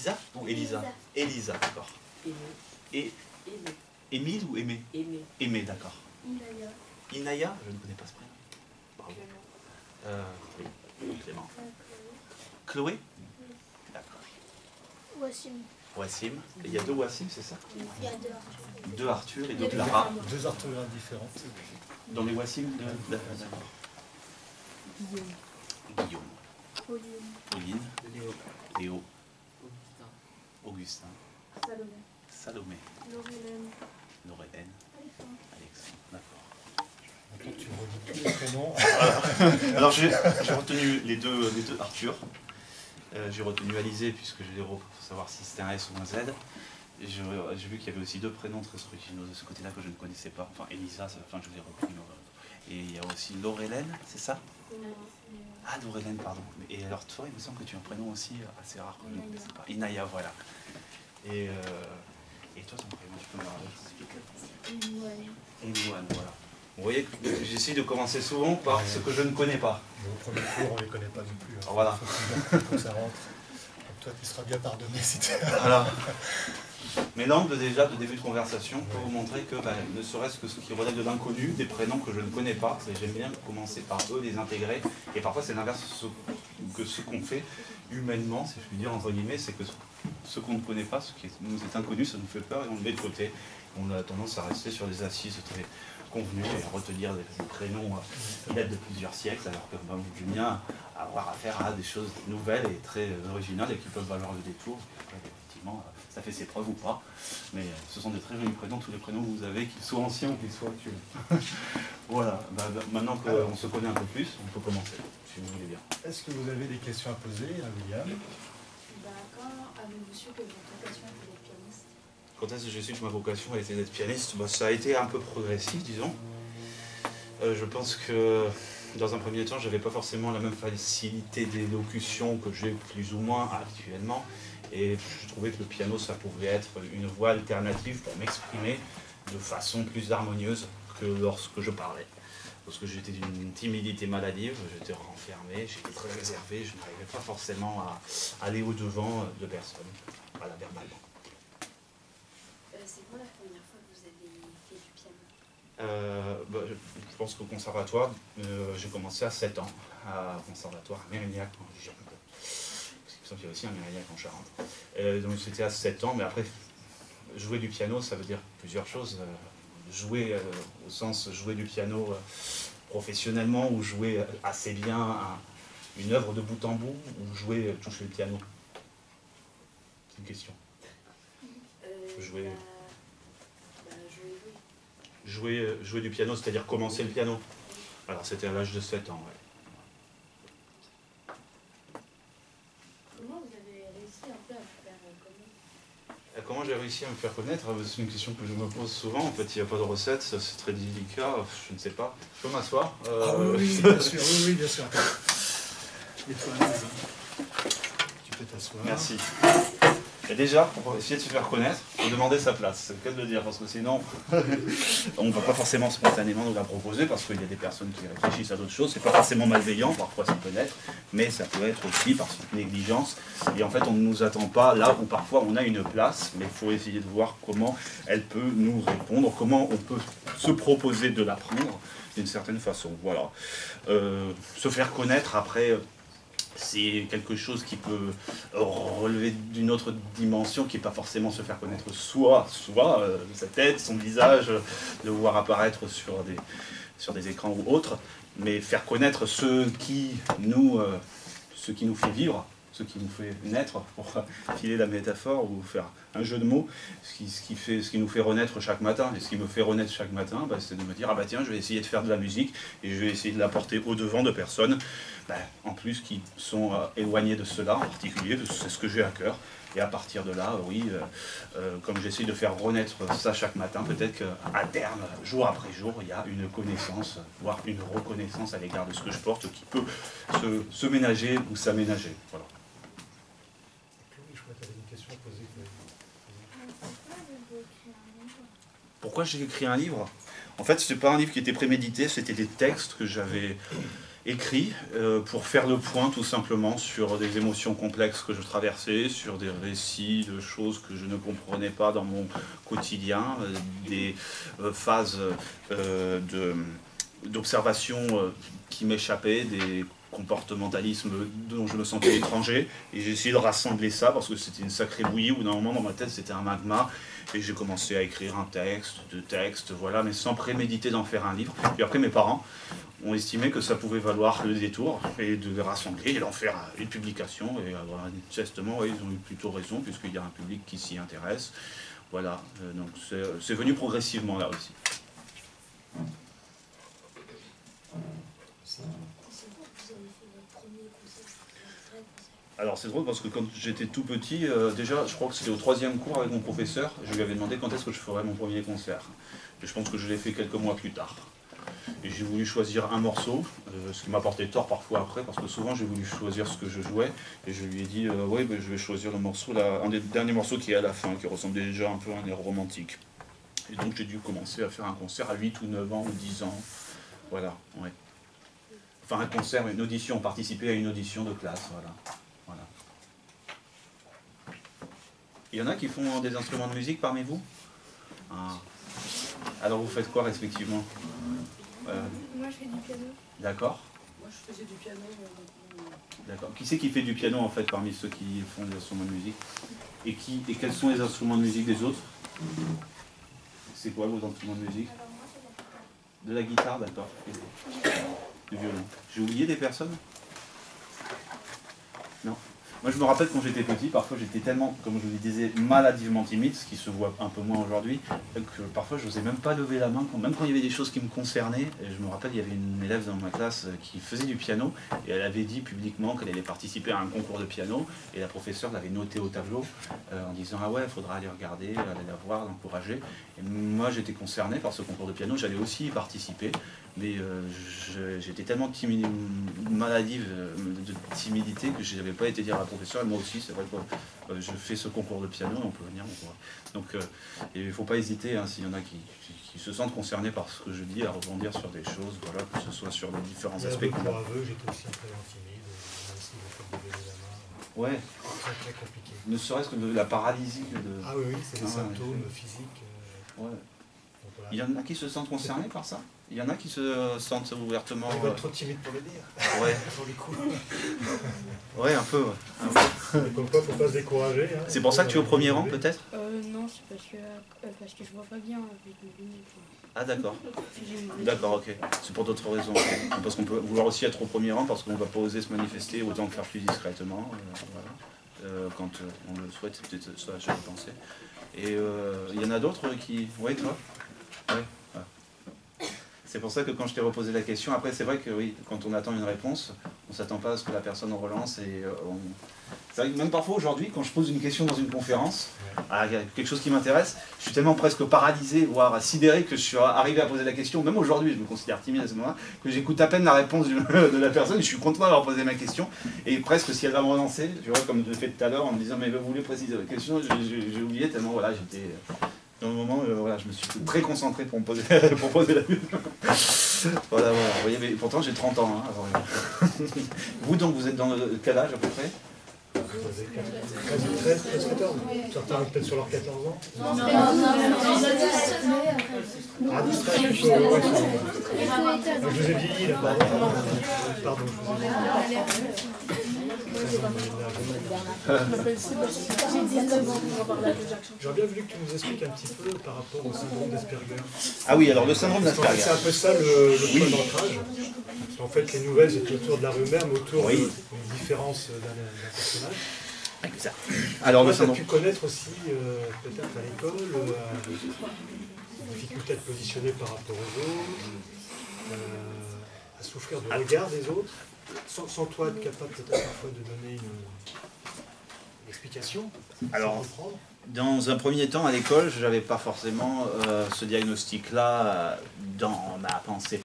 Elisa ou Elisa? Elisa, d'accord. Et Émile ou Aimé? Aimé, d'accord. Inaya. Inaya, je ne connais pas ce prénom. Bravo. Oui, Clément. Chloé? D'accord. Wassim. Wassim. Il y a deux Wassim, c'est ça? Il y a deux Arthur. Deux Arthur et deux Clara. Deux orthographes différentes. Dans les Wassim, d'accord. Guillaume. Pauline. Léo. Augustin. Salomé. Laurélène. Alexandre. D'accord. Maintenant, tu me redis tous les prénoms. Voilà. Alors j'ai retenu les deux Arthur. J'ai retenu Alizé puisque je l'ai pour savoir si c'était un S ou un Z. J'ai vu qu'il y avait aussi deux prénoms très originaux de ce côté-là que je ne connaissais pas. Enfin, Elisa, enfin, je les ai repris. Et il y a aussi Laurélène, c'est ça? Ah, Laurélène, pardon. Et alors toi, il me semble que tu as un prénom aussi assez rare que je ne connaissais pas. Inaya, voilà. Et toi, ton prénom, tu peux me l'expliquer? Elouane, voilà. Vous voyez que j'essaie de commencer souvent par ce que je ne connais pas. Mais au premier cours, on ne les connaît pas non plus. Hein. Voilà. Il faut que ça rentre. Donc toi, tu seras bien pardonné si tu... Voilà. Mais donc, déjà, de début de conversation, pour vous montrer que, ne serait-ce que ce qui relève de l'inconnu, des prénoms que je ne connais pas, j'aime bien commencer par eux, les intégrer, et parfois c'est l'inverse que ce qu'on fait humainement, si je puis dire, entre guillemets, c'est que ce qu'on ne connaît pas, ce qui nous est inconnu, ça nous fait peur et on le met de côté. On a tendance à rester sur des assises très convenues et à retenir des prénoms qui datent de plusieurs siècles, alors que j'aime bien avoir affaire à des choses nouvelles et très originales et qui peuvent valoir le détour. Effectivement, ça fait ses preuves ou pas, mais ce sont des très jolis prénoms, tous les prénoms que vous avez, qu'ils soient anciens ou qu'ils soient actuels. Voilà, maintenant qu'on se connaît un peu plus, on peut commencer, si vous voulez bien. Est-ce que vous avez des questions à poser à William? Quand avez-vous su que votre vocation était d'être pianiste? Quand est-ce que j'ai su que ma vocation était d'être pianiste? Ça a été un peu progressif, disons. Je pense que dans un premier temps, je n'avais pas forcément la même facilité d'élocution que j'ai plus ou moins actuellement. Et je trouvais que le piano, ça pouvait être une voie alternative pour m'exprimer de façon plus harmonieuse que lorsque je parlais. Lorsque j'étais d'une timidité maladive, j'étais renfermé, j'étais très réservé, je n'arrivais pas forcément à aller au-devant de personnes, voilà, verbalement. C'est quoi la première fois que vous avez fait du piano? Je pense qu'au conservatoire, j'ai commencé à 7 ans, au conservatoire à Mérignac, en Gironde. Il me semble qu'il y a aussi un Mérignac en Charente. Donc c'était à 7 ans, mais après, jouer du piano, ça veut dire plusieurs choses. Jouer au sens jouer du piano professionnellement ou jouer assez bien une œuvre de bout en bout ou jouer toucher le piano. C'est une question. Jouer du piano, c'est-à-dire commencer le piano. Alors c'était à l'âge de 7 ans, ouais. Comment vous avez réussi un peu à vous faire connaître? Comment j'ai réussi à me faire connaître? C'est une question que je me pose souvent. En fait, il n'y a pas de recette, c'est très délicat, je ne sais pas. Je peux m'asseoir? Oui, bien sûr, oui, bien sûr. Mets-toi à l'aise. Tu peux t'asseoir. Merci. Et déjà, pour essayer de se faire connaître, il faut demander sa place. C'est le cas de le dire, parce que sinon, on ne va pas forcément spontanément nous la proposer, parce qu'il y a des personnes qui réfléchissent à d'autres choses. C'est pas forcément malveillant, parfois ça peut l'être, mais ça peut être aussi par négligence. Et en fait, on ne nous attend pas là où parfois on a une place, mais il faut essayer de voir comment elle peut nous répondre, comment on peut se proposer de la prendre d'une certaine façon. Voilà. Se faire connaître après... c'est quelque chose qui peut relever d'une autre dimension qui n'est pas forcément se faire connaître soi, sa tête, son visage, le voir apparaître sur des écrans ou autres, mais faire connaître ce qui nous fait vivre, ce qui nous fait naître, pour filer la métaphore ou faire un jeu de mots, ce qui nous fait renaître chaque matin. Et ce qui me fait renaître chaque matin, c'est de me dire, ah bah tiens, je vais essayer de faire de la musique, et je vais essayer de la porter au-devant de personnes, en plus qui sont éloignées de cela en particulier, parce que c'est ce que j'ai à cœur. Et à partir de là, oui, comme j'essaie de faire renaître ça chaque matin, peut-être qu'à terme, jour après jour, il y a une connaissance, voire une reconnaissance à l'égard de ce que je porte qui peut se ménager ou s'aménager. Voilà. Je crois que tu avais une question à poser. Pourquoi j'ai écrit un livre? En fait, ce n'est pas un livre qui était prémédité, c'était des textes que j'avais écrit pour faire le point tout simplement sur des émotions complexes que je traversais, sur des récits de choses que je ne comprenais pas dans mon quotidien, des phases d'observation qui m'échappaient, des comportementalismes dont je me sentais étranger, et j'ai essayé de rassembler ça parce que c'était une sacrée bouillie où d'un moment dans ma tête c'était un magma, et j'ai commencé à écrire un texte, deux textes, voilà, mais sans préméditer d'en faire un livre. Puis après mes parents ont estimé que ça pouvait valoir le détour et de les rassembler et d'en faire une publication, et manifestement ils ont eu plutôt raison puisqu'il y a un public qui s'y intéresse. Voilà, donc c'est venu progressivement là aussi. Alors c'est drôle parce que quand j'étais tout petit, déjà je crois que c'était au 3e cours avec mon professeur, je lui avais demandé quand est-ce que je ferais mon premier concert. Et je pense que je l'ai fait quelques mois plus tard. Et j'ai voulu choisir un morceau, ce qui m'a porté tort parfois après, parce que souvent j'ai voulu choisir ce que je jouais, et je lui ai dit oui, je vais choisir le morceau, un des derniers morceaux qui est à la fin, qui ressemble déjà un peu à un air romantique. Et donc j'ai dû commencer à faire un concert à 8 ou 9 ans ou 10 ans. Voilà, ouais. Enfin un concert, une audition, participer à une audition de classe, voilà. Il y en a qui font des instruments de musique parmi vous? Ah. Alors vous faites quoi respectivement? Moi je fais du piano. D'accord. Moi je faisais du piano. D'accord. Qui c'est qui fait du piano en fait parmi ceux qui font des instruments de musique? Et quels sont les instruments de musique des autres? C'est quoi vos instruments de musique? Alors moi c'est De la guitare, d'accord. Du violon. J'ai oublié des personnes? Non. Moi je me rappelle quand j'étais petit, parfois j'étais tellement, comme je vous le disais, maladivement timide, ce qui se voit un peu moins aujourd'hui, que parfois je n'osais même pas lever la main, même quand il y avait des choses qui me concernaient. Et je me rappelle, il y avait une élève dans ma classe qui faisait du piano, et elle avait dit publiquement qu'elle allait participer à un concours de piano, et la professeure l'avait noté au tableau, en disant « Ah ouais, il faudra aller regarder, aller la voir, l'encourager ». Et moi j'étais concerné par ce concours de piano, j'allais aussi y participer. Mais j'étais tellement timide, maladive de timidité que je n'avais pas été dire à la professeure, et moi aussi, c'est vrai que je fais ce concours de piano, on peut venir. Donc il ne faut pas hésiter, hein, s'il y en a qui se sentent concernés par ce que je dis, à rebondir sur des choses, voilà, que ce soit sur les différents aspects qu'on a. J'étais aussi un peu timide, même si le fait de lever la main, Ouais. c'est très compliqué. Ne serait-ce que de la paralysie. Ah oui, c'est des symptômes physiques. Ouais. Voilà. Il y en a qui se sentent concernés par ça? Il y en a qui se sentent ouvertement... On est trop timide pour le dire. Ouais. Pour les coups. Ouais, un peu. Ouais. Comme quoi, il ne faut pas se décourager. Hein. C'est pour ça que tu es au premier rang, peut-être? Non, c'est parce que je vois pas bien avec mes lunettes. Ah d'accord. D'accord, ok. C'est pour d'autres raisons. Parce qu'on peut vouloir aussi être au premier rang parce qu'on ne va pas oser se manifester, autant le faire plus discrètement. Voilà. Quand on le souhaite, c'est peut-être ça, j'avais pensé. Et il y en a d'autres qui... Oui, toi? Oui. C'est pour ça que quand je t'ai reposé la question, après c'est vrai que oui, quand on attend une réponse, on ne s'attend pas à ce que la personne en relance. Et c'est vrai que même parfois aujourd'hui, quand je pose une question dans une conférence, à quelque chose qui m'intéresse, je suis tellement presque paralysé, voire sidéré que je suis arrivé à poser la question, même aujourd'hui, je me considère timide à ce moment-là, que j'écoute à peine la réponse de la personne, et je suis content d'avoir posé ma question, et presque si elle va me relancer, tu vois, comme je l'ai fait tout à l'heure, en me disant mais vous voulez préciser la question, j'ai oublié tellement, voilà, j'étais... Dans le moment, voilà, je me suis très concentré pour poser la question. Voilà. Vous voyez, mais pourtant j'ai 30 ans. Hein, vous, donc, vous êtes dans quel âge à peu près? 13, 14. Certains peut-être sur leurs 14 ans. Non. Ah, 13, plutôt. Je vous ai vieilli là, pardon. Je vous ai vieilli. J'aurais bien voulu que tu nous expliques un petit peu par rapport au syndrome d'Asperger. Ah oui, alors le syndrome d'Asperger. C'est un peu ça le point d'ancrage. Parce qu'en fait, les nouvelles, c'est autour de la rumeur, mais autour d'une différence d'un personnage. Exact. Alors tu le syndrome... as pu connaître aussi, peut-être à l'école, des difficultés à te positionner par rapport aux autres, à souffrir du regard des autres, sans toi être capable peut-être parfois de donner une explication. Alors, dans un premier temps, à l'école, je n'avais pas forcément ce diagnostic-là dans ma pensée